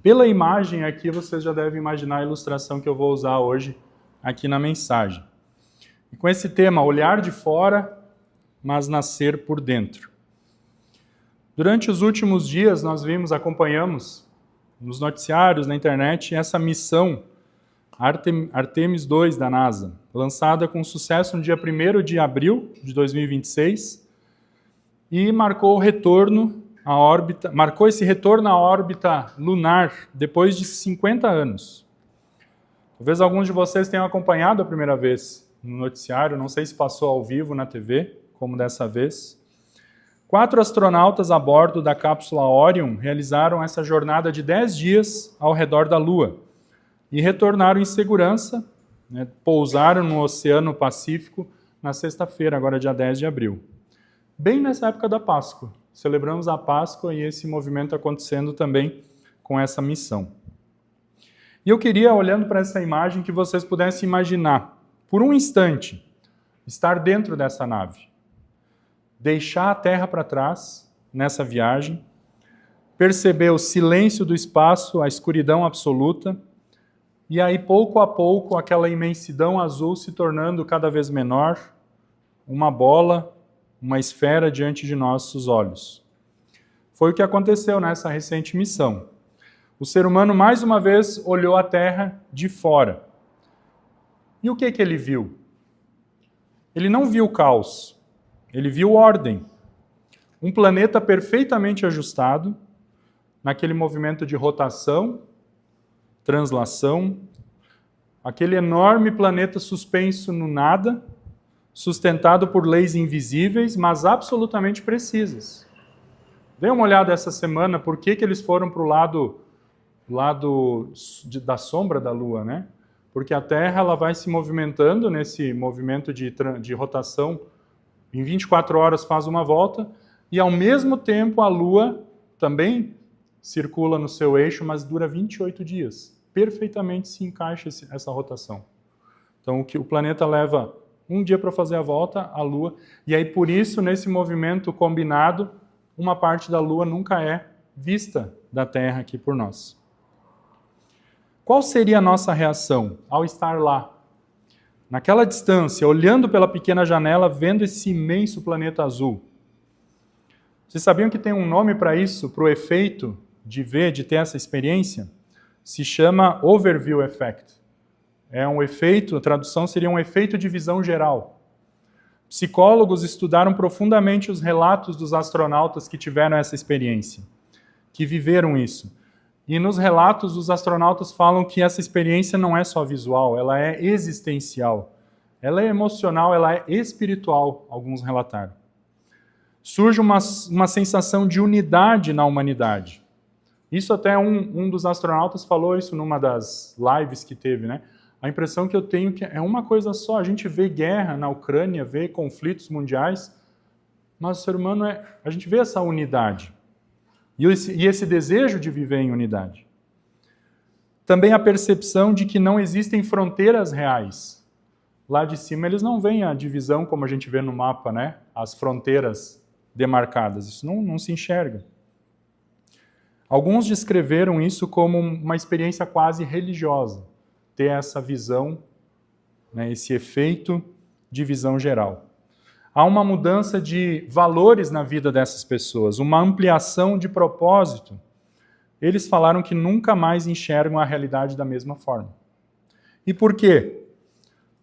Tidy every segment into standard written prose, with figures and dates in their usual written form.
Pela imagem aqui, vocês já devem imaginar a ilustração que eu vou usar hoje aqui na mensagem. E com esse tema, olhar de fora, mas nascer por dentro. Durante os últimos dias, nós acompanhamos nos noticiários, na internet, essa missão Artemis II da NASA, lançada com sucesso no dia 1º de abril de 2026 e marcou esse retorno à órbita lunar depois de 50 anos. Talvez alguns de vocês tenham acompanhado a primeira vez no noticiário, não sei se passou ao vivo na TV, como dessa vez. 4 astronautas a bordo da cápsula Orion realizaram essa jornada de 10 dias ao redor da Lua e retornaram em segurança, pousaram no Oceano Pacífico na sexta-feira, agora dia 10 de abril. Bem nessa época da Páscoa. Celebramos a Páscoa e esse movimento acontecendo também com essa missão. E eu queria, olhando para essa imagem, que vocês pudessem imaginar, por um instante, estar dentro dessa nave. Deixar a Terra para trás, nessa viagem, perceber o silêncio do espaço, a escuridão absoluta, e aí, pouco a pouco, aquela imensidão azul se tornando cada vez menor, uma bola, uma esfera diante de nossos olhos. Foi o que aconteceu nessa recente missão. O ser humano, mais uma vez, olhou a Terra de fora. E o que ele viu? Ele não viu caos, ele viu ordem. Um planeta perfeitamente ajustado, naquele movimento de rotação, translação, aquele enorme planeta suspenso no nada, sustentado por leis invisíveis, mas absolutamente precisas. Dê uma olhada essa semana por que eles foram para o lado da sombra da Lua, né? Porque a Terra ela vai se movimentando nesse movimento de rotação, em 24 horas faz uma volta, e ao mesmo tempo a Lua também circula no seu eixo, mas dura 28 dias. Perfeitamente se encaixa essa rotação. Então o planeta leva um dia para fazer a volta, a Lua, e aí por isso, nesse movimento combinado, uma parte da Lua nunca é vista da Terra aqui por nós. Qual seria a nossa reação ao estar lá? Naquela distância, olhando pela pequena janela, vendo esse imenso planeta azul. Vocês sabiam que tem um nome para isso, para o efeito de ver, de ter essa experiência? Se chama Overview Effect. É um efeito, a tradução seria um efeito de visão geral. Psicólogos estudaram profundamente os relatos dos astronautas que tiveram essa experiência, que viveram isso. E nos relatos, os astronautas falam que essa experiência não é só visual, ela é existencial. Ela é emocional, ela é espiritual, alguns relataram. Surge uma sensação de unidade na humanidade. Isso até um dos astronautas falou isso numa das lives que teve, né? A impressão que eu tenho que é uma coisa só. A gente vê guerra na Ucrânia, vê conflitos mundiais, mas o ser humano a gente vê essa unidade. E esse desejo de viver em unidade. Também a percepção de que não existem fronteiras reais. Lá de cima eles não veem a divisão como a gente vê no mapa, né? As fronteiras demarcadas. Isso não se enxerga. Alguns descreveram isso como uma experiência quase religiosa. Ter essa visão, né, esse efeito de visão geral. Há uma mudança de valores na vida dessas pessoas, uma ampliação de propósito. Eles falaram que nunca mais enxergam a realidade da mesma forma. E por quê?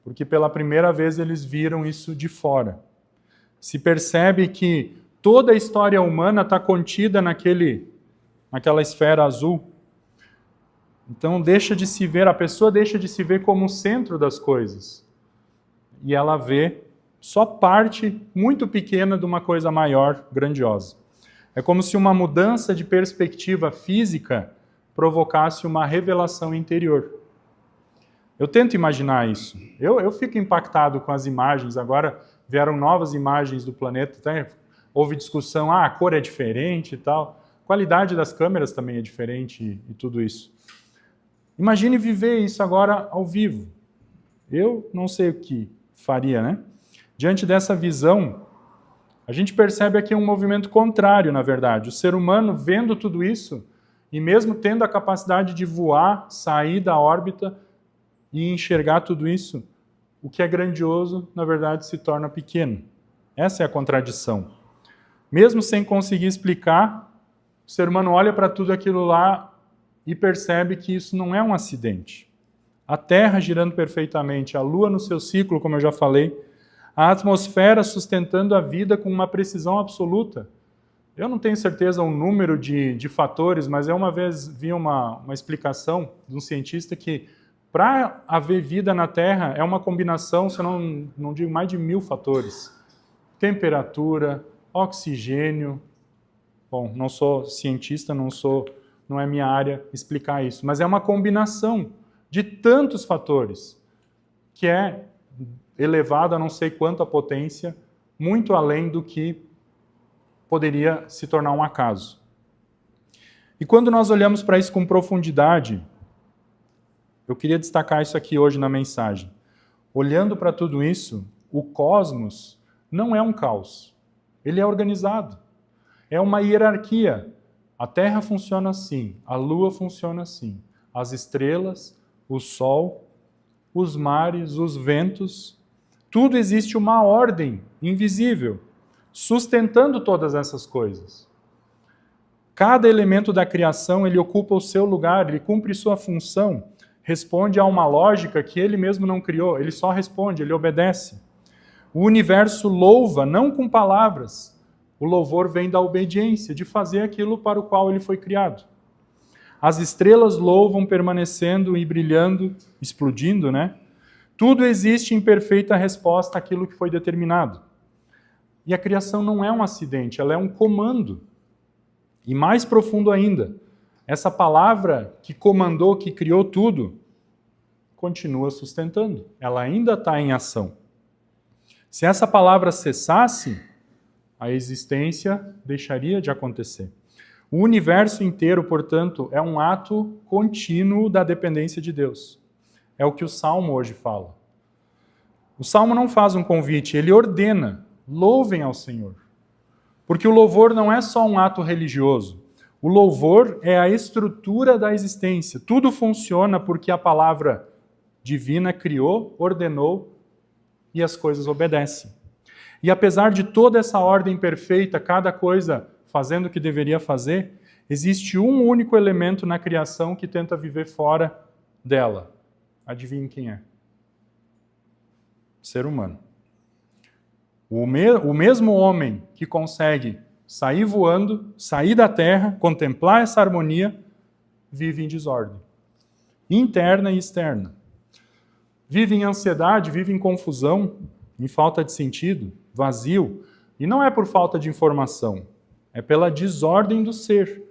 Porque pela primeira vez eles viram isso de fora. Se percebe que toda a história humana está contida naquela esfera azul. Então a pessoa deixa de se ver como o centro das coisas. E ela vê só parte muito pequena de uma coisa maior, grandiosa. É como se uma mudança de perspectiva física provocasse uma revelação interior. Eu tento imaginar isso. Eu fico impactado com as imagens. Agora vieram novas imagens do planeta. Houve discussão, a cor é diferente e tal. A qualidade das câmeras também é diferente e tudo isso. Imagine viver isso agora ao vivo. Eu não sei o que faria, né? Diante dessa visão, a gente percebe aqui um movimento contrário, na verdade. O ser humano, vendo tudo isso, e mesmo tendo a capacidade de voar, sair da órbita e enxergar tudo isso, o que é grandioso, na verdade, se torna pequeno. Essa é a contradição. Mesmo sem conseguir explicar, o ser humano olha para tudo aquilo lá e percebe que isso não é um acidente. A Terra girando perfeitamente, a Lua no seu ciclo, como eu já falei, a atmosfera sustentando a vida com uma precisão absoluta. Eu não tenho certeza o número de fatores, mas eu uma vez vi uma explicação de um cientista que para haver vida na Terra é uma combinação, se eu não digo mais de 1000 fatores. Temperatura, oxigênio. Bom, não sou cientista, não é minha área explicar isso, mas é uma combinação de tantos fatores que é elevado a não sei quanta potência, muito além do que poderia se tornar um acaso. E quando nós olhamos para isso com profundidade, eu queria destacar isso aqui hoje na mensagem. Olhando para tudo isso, o cosmos não é um caos. Ele é organizado. É uma hierarquia. A Terra funciona assim, a Lua funciona assim, as estrelas, o Sol, os mares, os ventos, tudo existe uma ordem invisível, sustentando todas essas coisas. Cada elemento da criação, ele ocupa o seu lugar, ele cumpre sua função, responde a uma lógica que ele mesmo não criou, ele só responde, ele obedece. O universo louva, não com palavras. O louvor vem da obediência, de fazer aquilo para o qual ele foi criado. As estrelas louvam permanecendo e brilhando, explodindo, né? Tudo existe em perfeita resposta àquilo que foi determinado. E a criação não é um acidente, ela é um comando. E mais profundo ainda, essa palavra que comandou, que criou tudo, continua sustentando. Ela ainda está em ação. Se essa palavra cessasse, a existência deixaria de acontecer. O universo inteiro, portanto, é um ato contínuo da dependência de Deus. É o que o Salmo hoje fala. O Salmo não faz um convite, ele ordena, louvem ao Senhor. Porque o louvor não é só um ato religioso. O louvor é a estrutura da existência. Tudo funciona porque a palavra divina criou, ordenou e as coisas obedecem. E apesar de toda essa ordem perfeita, cada coisa fazendo o que deveria fazer, existe um único elemento na criação que tenta viver fora dela. Adivinhe quem é? O ser humano. O mesmo homem que consegue sair voando, sair da terra, contemplar essa harmonia, vive em desordem. Interna e externa. Vive em ansiedade, vive em confusão, em falta de sentido, vazio. E não é por falta de informação, é pela desordem do ser.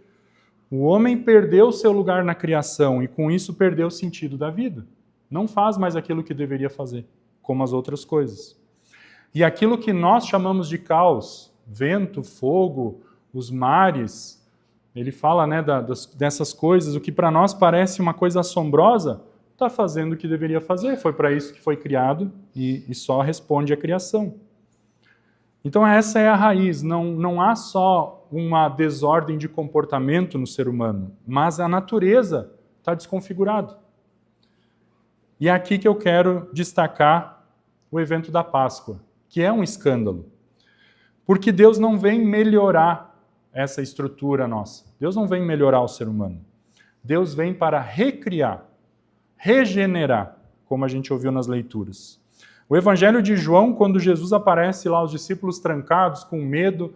O homem perdeu seu lugar na criação e com isso perdeu o sentido da vida. Não faz mais aquilo que deveria fazer, como as outras coisas. E aquilo que nós chamamos de caos, vento, fogo, os mares, ele fala, né, dessas coisas, o que para nós parece uma coisa assombrosa, está fazendo o que deveria fazer. Foi para isso que foi criado e só responde à criação. Então essa é a raiz. Não há só uma desordem de comportamento no ser humano, mas a natureza está desconfigurada. E é aqui que eu quero destacar o evento da Páscoa, que é um escândalo. Porque Deus não vem melhorar essa estrutura nossa. Deus não vem melhorar o ser humano. Deus vem para recriar, regenerar, como a gente ouviu nas leituras. O Evangelho de João, quando Jesus aparece lá, os discípulos trancados, com medo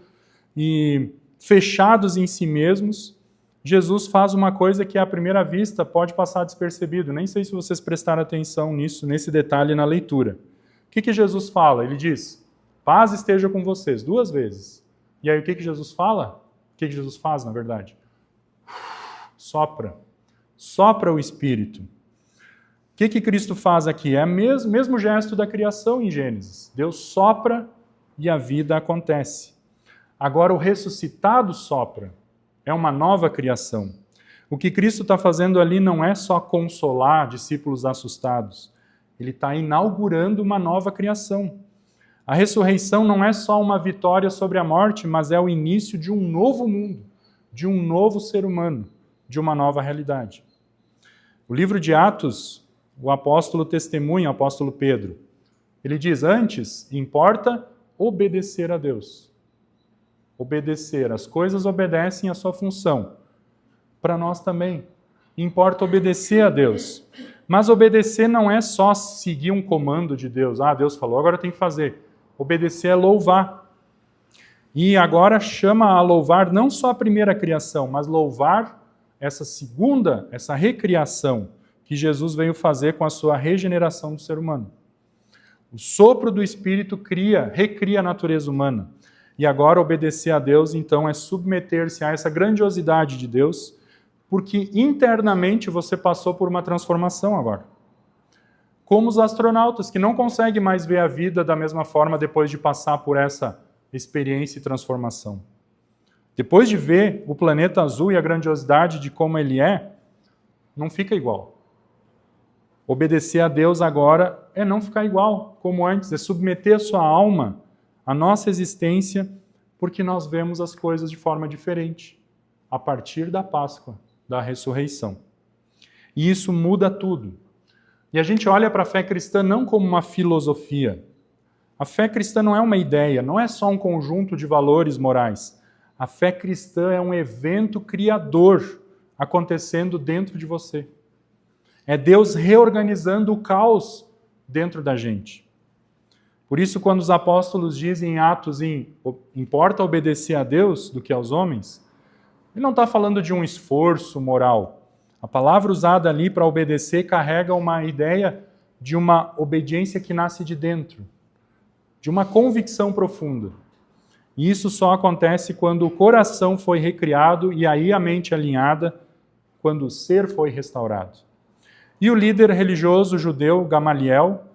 e fechados em si mesmos, Jesus faz uma coisa que à primeira vista pode passar despercebido. Nem sei se vocês prestaram atenção nisso, nesse detalhe na leitura. O que Jesus fala? Ele diz, paz esteja com vocês, 2 vezes. E aí o que Jesus fala? O que Jesus faz, na verdade? Sopra. Sopra o Espírito. O que Cristo faz aqui? É o mesmo gesto da criação em Gênesis. Deus sopra e a vida acontece. Agora o ressuscitado sopra. É uma nova criação. O que Cristo está fazendo ali não é só consolar discípulos assustados. Ele está inaugurando uma nova criação. A ressurreição não é só uma vitória sobre a morte, mas é o início de um novo mundo, de um novo ser humano, de uma nova realidade. O livro de Atos, o apóstolo testemunha, o apóstolo Pedro, ele diz, antes, importa obedecer a Deus. Obedecer, as coisas obedecem à sua função. Para nós também, importa obedecer a Deus. Mas obedecer não é só seguir um comando de Deus. Ah, Deus falou, agora tem que fazer. Obedecer é louvar. E agora chama a louvar não só a primeira criação, mas louvar essa segunda, essa recriação que Jesus veio fazer com a sua regeneração do ser humano. O sopro do Espírito recria a natureza humana. E agora obedecer a Deus, então, é submeter-se a essa grandiosidade de Deus, porque internamente você passou por uma transformação agora. Como os astronautas, que não conseguem mais ver a vida da mesma forma depois de passar por essa experiência e transformação. Depois de ver o planeta azul e a grandiosidade de como ele é, não fica igual. Obedecer a Deus agora é não ficar igual como antes, é submeter a sua alma, a nossa existência, porque nós vemos as coisas de forma diferente, a partir da Páscoa, da ressurreição. E isso muda tudo. E a gente olha para a fé cristã não como uma filosofia. A fé cristã não é uma ideia, não é só um conjunto de valores morais. A fé cristã é um evento criador acontecendo dentro de você. É Deus reorganizando o caos dentro da gente. Por isso, quando os apóstolos dizem em Atos, importa obedecer a Deus do que aos homens, ele não está falando de um esforço moral. A palavra usada ali para obedecer carrega uma ideia de uma obediência que nasce de dentro, de uma convicção profunda. E isso só acontece quando o coração foi recriado e aí a mente alinhada, quando o ser foi restaurado. E o líder religioso judeu, Gamaliel,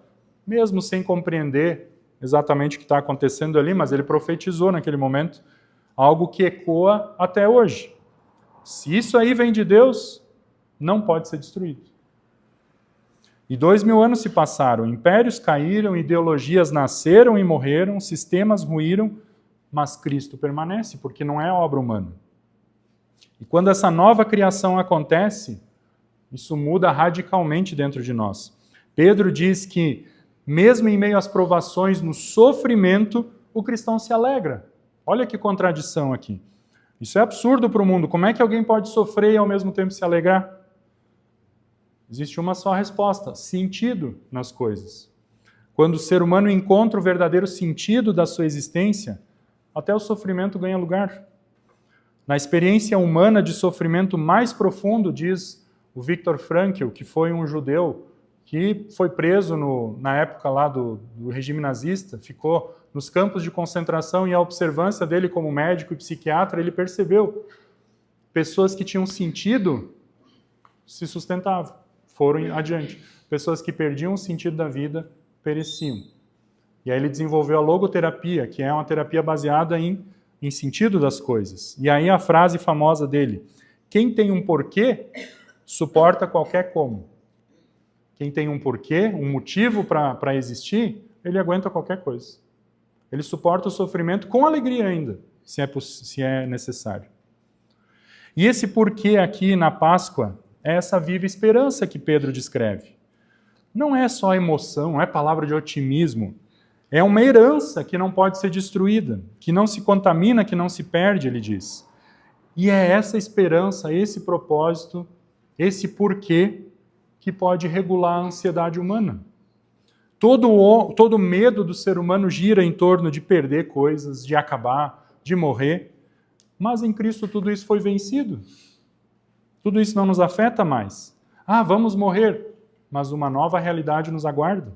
mesmo sem compreender exatamente o que está acontecendo ali, mas ele profetizou naquele momento algo que ecoa até hoje. Se isso aí vem de Deus, não pode ser destruído. E 2000 anos se passaram, impérios caíram, ideologias nasceram e morreram, sistemas ruíram, mas Cristo permanece, porque não é obra humana. E quando essa nova criação acontece, isso muda radicalmente dentro de nós. Pedro diz que, mesmo em meio às provações, no sofrimento, o cristão se alegra. Olha que contradição aqui. Isso é absurdo para o mundo. Como é que alguém pode sofrer e ao mesmo tempo se alegrar? Existe uma só resposta: sentido nas coisas. Quando o ser humano encontra o verdadeiro sentido da sua existência, até o sofrimento ganha lugar. Na experiência humana de sofrimento mais profundo, diz o Viktor Frankl, que foi um judeu que foi preso na época lá do regime nazista, ficou nos campos de concentração e a observância dele como médico e psiquiatra, ele percebeu pessoas que tinham sentido se sustentavam, foram adiante. Pessoas que perdiam o sentido da vida pereciam. E aí ele desenvolveu a logoterapia, que é uma terapia baseada em sentido das coisas. E aí a frase famosa dele: quem tem um porquê, suporta qualquer como. Quem tem um porquê, um motivo para existir, ele aguenta qualquer coisa. Ele suporta o sofrimento com alegria ainda, se é necessário. E esse porquê aqui na Páscoa é essa viva esperança que Pedro descreve. Não é só emoção, não é palavra de otimismo. É uma herança que não pode ser destruída, que não se contamina, que não se perde, ele diz. E é essa esperança, esse propósito, esse porquê que pode regular a ansiedade humana. Todo medo do ser humano gira em torno de perder coisas, de acabar, de morrer. Mas em Cristo tudo isso foi vencido. Tudo isso não nos afeta mais. Ah, vamos morrer, mas uma nova realidade nos aguarda.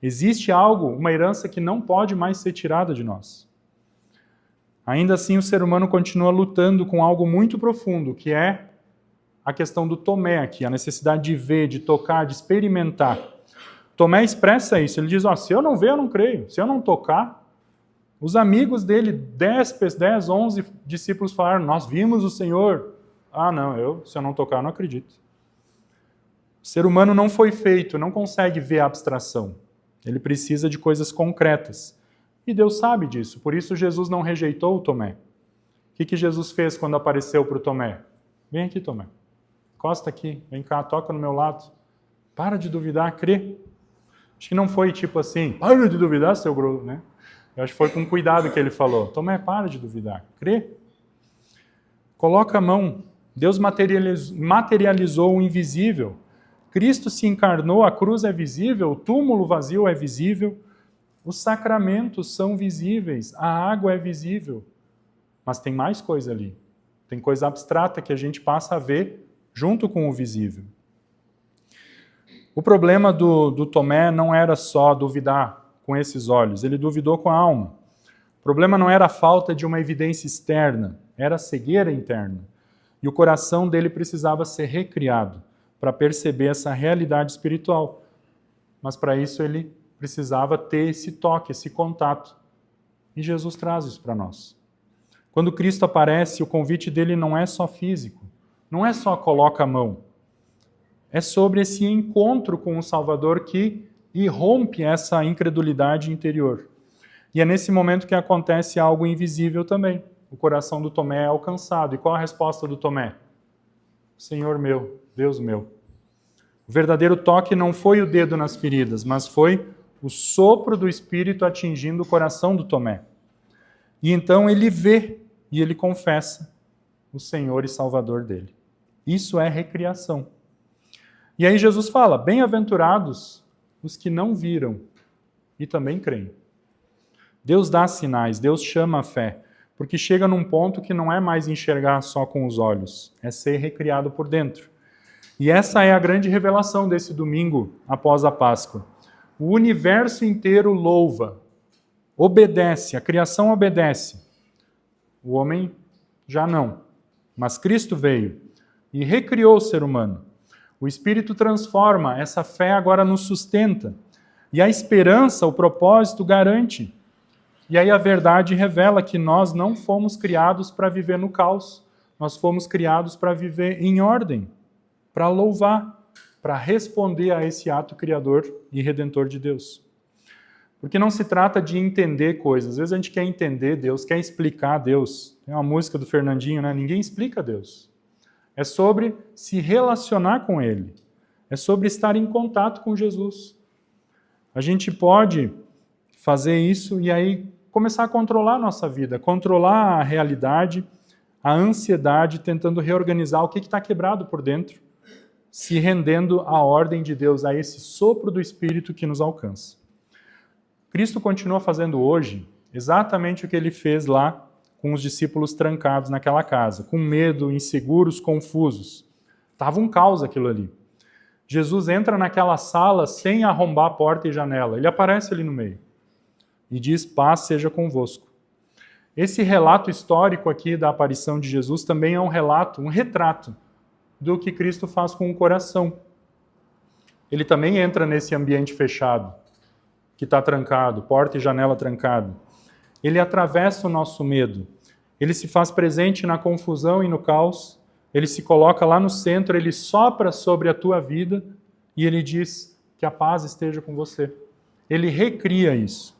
Existe algo, uma herança que não pode mais ser tirada de nós. Ainda assim, o ser humano continua lutando com algo muito profundo, que é a questão do Tomé aqui, a necessidade de ver, de tocar, de experimentar. Tomé expressa isso, ele diz, se eu não ver, eu não creio. Se eu não tocar, os amigos dele, 10, 11 discípulos falaram, nós vimos o Senhor. Ah, não, se eu não tocar, eu não acredito. O ser humano não foi feito, não consegue ver a abstração. Ele precisa de coisas concretas. E Deus sabe disso, por isso Jesus não rejeitou o Tomé. O que Jesus fez quando apareceu para o Tomé? Vem aqui, Tomé. encosta aqui, vem cá, toca no meu lado. Para de duvidar, crê. Acho que não foi tipo assim, para de duvidar, seu grosso, né? Eu acho que foi com cuidado que ele falou. Tomé, para de duvidar, crê. Coloca a mão. Deus materializou o invisível. Cristo se encarnou, a cruz é visível, o túmulo vazio é visível, os sacramentos são visíveis, a água é visível. Mas tem mais coisa ali. Tem coisa abstrata que a gente passa a ver junto com o visível. O problema do Tomé não era só duvidar com esses olhos, ele duvidou com a alma. O problema não era a falta de uma evidência externa, era a cegueira interna. E o coração dele precisava ser recriado para perceber essa realidade espiritual. Mas para isso ele precisava ter esse toque, esse contato. E Jesus traz isso para nós. Quando Cristo aparece, o convite dele não é só físico, não é só coloca a mão. É sobre esse encontro com o Salvador que irrompe essa incredulidade interior. E é nesse momento que acontece algo invisível também. O coração do Tomé é alcançado. E qual a resposta do Tomé? Senhor meu, Deus meu. O verdadeiro toque não foi o dedo nas feridas, mas foi o sopro do Espírito atingindo o coração do Tomé. E então ele vê e ele confessa o Senhor e Salvador dele. Isso é recriação. E aí Jesus fala, bem-aventurados os que não viram e também creem. Deus dá sinais, Deus chama a fé, porque chega num ponto que não é mais enxergar só com os olhos, é ser recriado por dentro. E essa é a grande revelação desse domingo após a Páscoa. O universo inteiro louva, obedece, a criação obedece. O homem já não, mas Cristo veio e recriou o ser humano. O Espírito transforma, essa fé agora nos sustenta. E a esperança, o propósito, garante. E aí a verdade revela que nós não fomos criados para viver no caos. Nós fomos criados para viver em ordem, para louvar, para responder a esse ato criador e redentor de Deus. Porque não se trata de entender coisas. Às vezes a gente quer entender Deus, quer explicar Deus. Tem uma música do Fernandinho, né? Ninguém explica Deus. É sobre se relacionar com Ele. É sobre estar em contato com Jesus. A gente pode fazer isso e aí começar a controlar a nossa vida, controlar a realidade, a ansiedade, tentando reorganizar o que está quebrado por dentro, se rendendo à ordem de Deus, a esse sopro do Espírito que nos alcança. Cristo continua fazendo hoje exatamente o que Ele fez lá com os discípulos trancados naquela casa, com medo, inseguros, confusos. Estava um caos aquilo ali. Jesus entra naquela sala sem arrombar porta e janela. Ele aparece ali no meio e diz, paz seja convosco. Esse relato histórico aqui da aparição de Jesus também é um relato, um retrato do que Cristo faz com o coração. Ele também entra nesse ambiente fechado, que está trancado, porta e janela trancado. Ele atravessa o nosso medo. Ele se faz presente na confusão e no caos. Ele se coloca lá no centro, ele sopra sobre a tua vida e ele diz que a paz esteja com você. Ele recria isso.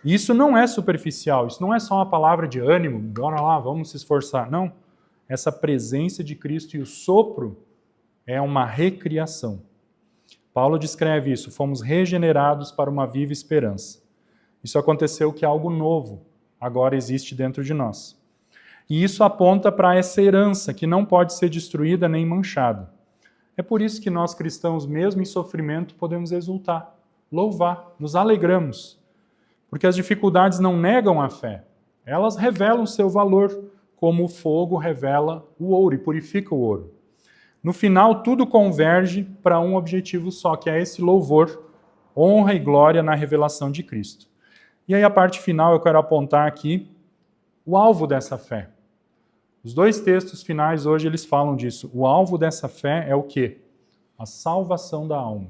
E isso não é superficial, isso não é só uma palavra de ânimo, bora lá, vamos se esforçar. Não. Essa presença de Cristo e o sopro é uma recriação. Paulo descreve isso, fomos regenerados para uma viva esperança. Isso aconteceu que algo novo agora existe dentro de nós. E isso aponta para essa herança que não pode ser destruída nem manchada. É por isso que nós cristãos, mesmo em sofrimento, podemos exultar, louvar, nos alegramos. Porque as dificuldades não negam a fé, elas revelam seu valor, como o fogo revela o ouro e purifica o ouro. No final, tudo converge para um objetivo só, que é esse louvor, honra e glória na revelação de Cristo. E aí a parte final eu quero apontar aqui o alvo dessa fé. Os dois textos finais hoje eles falam disso. O alvo dessa fé é o quê? A salvação da alma.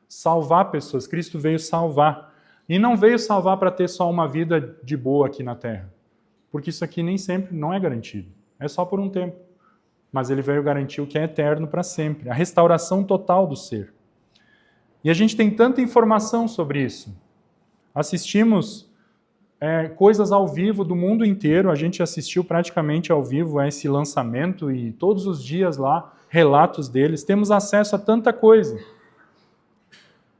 Salvar pessoas. Cristo veio salvar. E não veio salvar para ter só uma vida de boa aqui na Terra. Porque isso aqui nem sempre não é garantido. É só por um tempo. Mas ele veio garantir o que é eterno para sempre. A restauração total do ser. E a gente tem tanta informação sobre isso. Assistimos coisas ao vivo do mundo inteiro. A gente assistiu praticamente ao vivo a esse lançamento e todos os dias lá, relatos deles. Temos acesso a tanta coisa.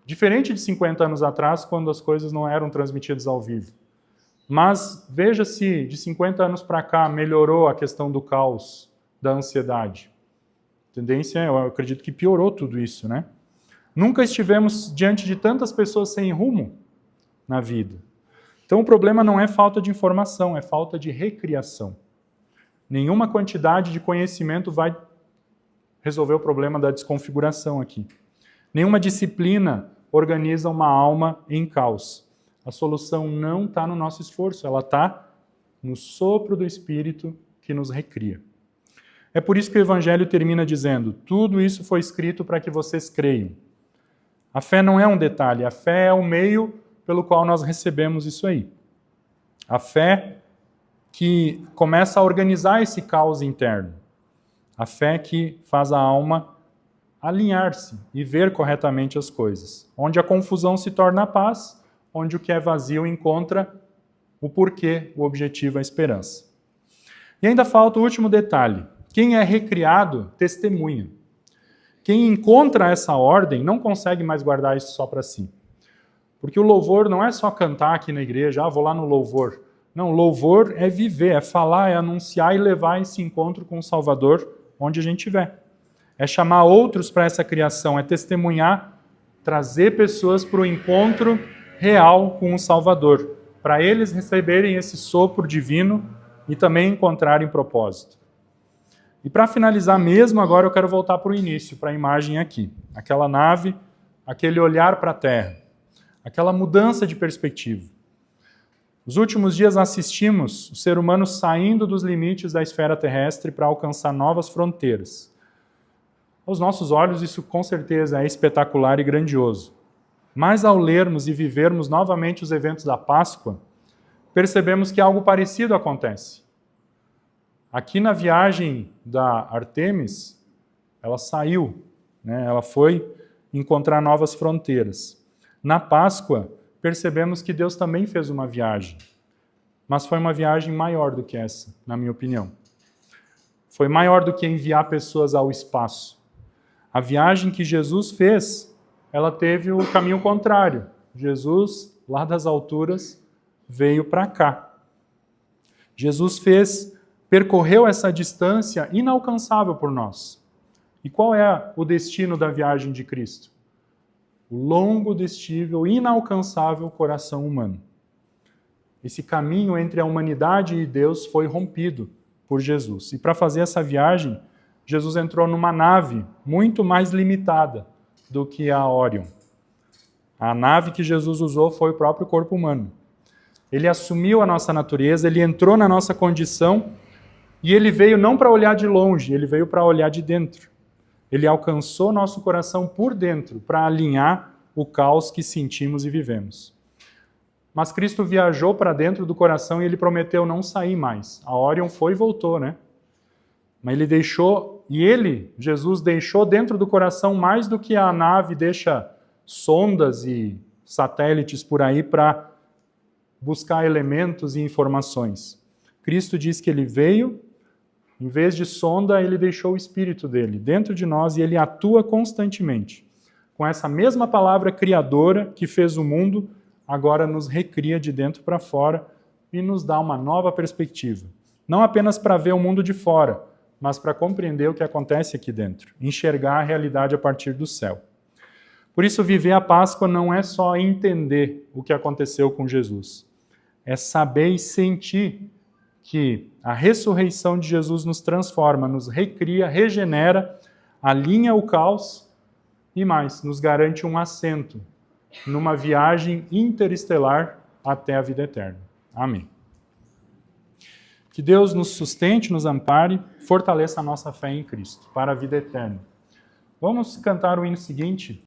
Diferente de 50 anos atrás, quando as coisas não eram transmitidas ao vivo. Mas veja se de 50 anos para cá melhorou a questão do caos, da ansiedade. A tendência, eu acredito que piorou tudo isso, né? Nunca estivemos diante de tantas pessoas sem rumo na vida. Então o problema não é falta de informação, é falta de recriação. Nenhuma quantidade de conhecimento vai resolver o problema da desconfiguração aqui. Nenhuma disciplina organiza uma alma em caos. A solução não está no nosso esforço, ela está no sopro do Espírito que nos recria. É por isso que o Evangelho termina dizendo: tudo isso foi escrito para que vocês creiam. A fé não é um detalhe, a fé é o meio pelo qual nós recebemos isso aí. A fé que começa a organizar esse caos interno. A fé que faz a alma alinhar-se e ver corretamente as coisas. Onde a confusão se torna a paz, onde o que é vazio encontra o porquê, o objetivo, a esperança. E ainda falta o último detalhe. Quem é recriado, testemunha. Quem encontra essa ordem não consegue mais guardar isso só para si. Porque o louvor não é só cantar aqui na igreja, vou lá no louvor. Não, louvor é viver, é falar, é anunciar e levar esse encontro com o Salvador onde a gente estiver. É chamar outros para essa criação, é testemunhar, trazer pessoas para o encontro real com o Salvador, para eles receberem esse sopro divino e também encontrarem propósito. E para finalizar mesmo, agora eu quero voltar para o início, para a imagem aqui. Aquela nave, aquele olhar para a Terra, aquela mudança de perspectiva. Nos últimos dias assistimos o ser humano saindo dos limites da esfera terrestre para alcançar novas fronteiras. Aos nossos olhos isso com certeza é espetacular e grandioso. Mas ao lermos e vivermos novamente os eventos da Páscoa, percebemos que algo parecido acontece. Aqui na viagem da Artemis, ela saiu, né? Ela foi encontrar novas fronteiras. Na Páscoa, percebemos que Deus também fez uma viagem, mas foi uma viagem maior do que essa, na minha opinião. Foi maior do que enviar pessoas ao espaço. A viagem que Jesus fez, ela teve o caminho contrário. Jesus, lá das alturas, veio para cá. Jesus percorreu essa distância inalcançável por nós. E qual é o destino da viagem de Cristo? O longo, destível, inalcançável coração humano. Esse caminho entre a humanidade e Deus foi rompido por Jesus. E para fazer essa viagem, Jesus entrou numa nave muito mais limitada do que a Orion. A nave que Jesus usou foi o próprio corpo humano. Ele assumiu a nossa natureza, ele entrou na nossa condição e ele veio não para olhar de longe, ele veio para olhar de dentro. Ele alcançou nosso coração por dentro para alinhar o caos que sentimos e vivemos. Mas Cristo viajou para dentro do coração e ele prometeu não sair mais. A Orion foi e voltou, né? Mas ele deixou, Jesus deixou dentro do coração mais do que a nave deixa sondas e satélites por aí para buscar elementos e informações. Cristo diz que ele veio, em vez de sonda, ele deixou o Espírito dele dentro de nós e ele atua constantemente. Com essa mesma palavra criadora que fez o mundo, agora nos recria de dentro para fora e nos dá uma nova perspectiva. Não apenas para ver o mundo de fora, mas para compreender o que acontece aqui dentro, enxergar a realidade a partir do céu. Por isso, viver a Páscoa não é só entender o que aconteceu com Jesus, é saber e sentir que a ressurreição de Jesus nos transforma, nos recria, regenera, alinha o caos e mais, nos garante um assento numa viagem interestelar até a vida eterna. Amém. Que Deus nos sustente, nos ampare, fortaleça a nossa fé em Cristo para a vida eterna. Vamos cantar o hino seguinte.